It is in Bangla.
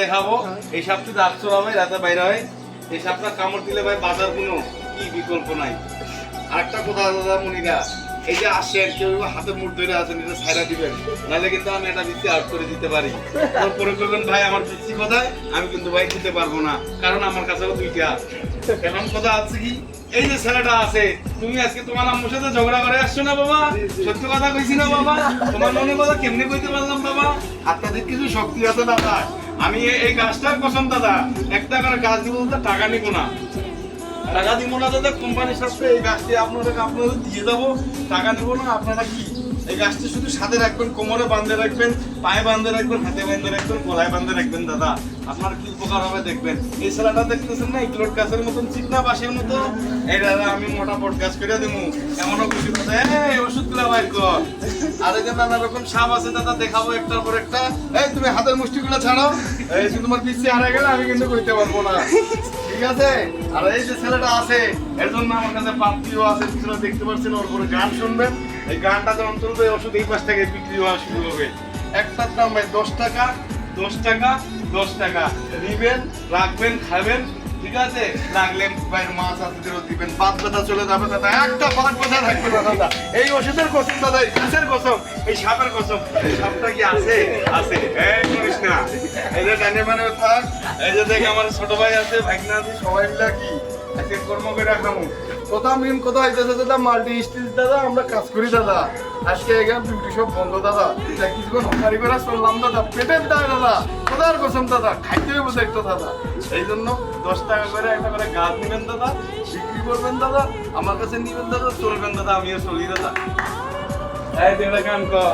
দেখাবো এই সাপটি দাঁত চড়াবে রাতে বাইরে হয় এই সাপটা কামড় দিলে ভাই বাজার কোনো কি বিকল্প নাই। আরেকটা কথা দাদা মনিরা, এই যে আসেন কেউ হাতে মুঠ ধরে আছেন এটা ছাইরা দিবেন, নাহলে কিন্তু আমি এটা বিসি আউট করে দিতে পারি। পরে করবেন ভাই আমার বিসি কোথায়, আমি কিন্তু ভাই দিতে পারবো না, কারণ আমার কাছেও দুইটা। এখন কথা আছে কি, এই যে ছেলেটা আছে, তুমি আজকে তোমার আম্মুর সাথে ঝগড়া করে আসছো না বাবা? সত্যি কথা কইছি না বাবা? তোমার মনে কথা কেমনে কইতে পারলাম বাবা? আপনাদের কিছু শক্তি আছে দাদা। আমি এই গাছটার কসম দাদা, একটা করে গাছ দিব তো টাকা নিব না, টাকা দিব না দাদা। কোম্পানির সাথে এই গাছটি আপনাদের দিয়ে যাবো, টাকা নিব না। আপনারা কি এই গাছটি শুধু সাথে রাখবেন, কোমরে বাঁধে রাখবেন, পায়ে বাঁধে রাখবেন, হাতে বাঁধে রাখবেন, গলায় বাঁধে রাখবেন দাদা। আপনার কি উপকার হবে দেখবেন। এই ছেলেটা দেখতেছেন না, ইকলোট গাছের মতন চিকনা বাঁশের মতো, এই দাদা আমি মোটা বট গাছ করে দেবো। এমনও কিছু কথা এই ওষুধগুলো বাইর কর। আর এই যে নানা রকম সাপ আছে দাদা, দেখাবো একটার পর একটা। এই তুমি হাতের মুষ্টিগুলো ছাড়ো, এই যে তোমার পিছিয়ে হারা গেলে আমি কিন্তু কইতে পারবো না, ঠিক আছে? আর এই যে ছেলেটা আছে, এর জন্য আমার কাছে পাত্রীও আছে, পিছনে দেখতে পাচ্ছেন। ওর পরে গান শুনবেন, এই গানটা যখন চলবে ওষুধ এই পাশ থেকে বিক্রি হওয়া শুরু হবে। একটার দাম ভাই 10 টাকা, 10 টাকা, 10 টাকা। নিবেন, রাখবেন, খাবেন, ঠিক আছে? লাগলে ভাইয়ের মাছ আছে দিবেন, বাদ ব্যথা চলে যাবে দাদা। একটা বাদ ব্যথা থাকবে না দাদা। এই ওষুধের কসম দাদা, এই গাছের কসম, এই সাপের কসম। এই সাপটা কি আছে? আছে। এই করিস না, এই যে ডানে মানে থাক। এই যে দেখ আমার ছোট ভাই আছে, ভাগনা আছে, সবাই মিলে কি আজকে কর্ম করে খামু। কথা মেন কথা হইতেছে দাদা, মাল্টি স্টিল দাদা আমরা কাজ করি দাদা। আজকে এখানে ডিউটি সব বন্ধ দাদা, কিছুক্ষণ হকারি করে চললাম দাদা, পেটের দায় দাদা, কোথার কসম দাদা, খাইতে হবে দেখতো দাদা। এই জন্য 10 টাকা করে একটা করে গাছ নেবেন দাদা, বিক্রি করবেন দাদা, আমার কাছে নিবেন দাদা, চলবেন দাদা, আমিও চলি দাদা। এই দেড় গান কর।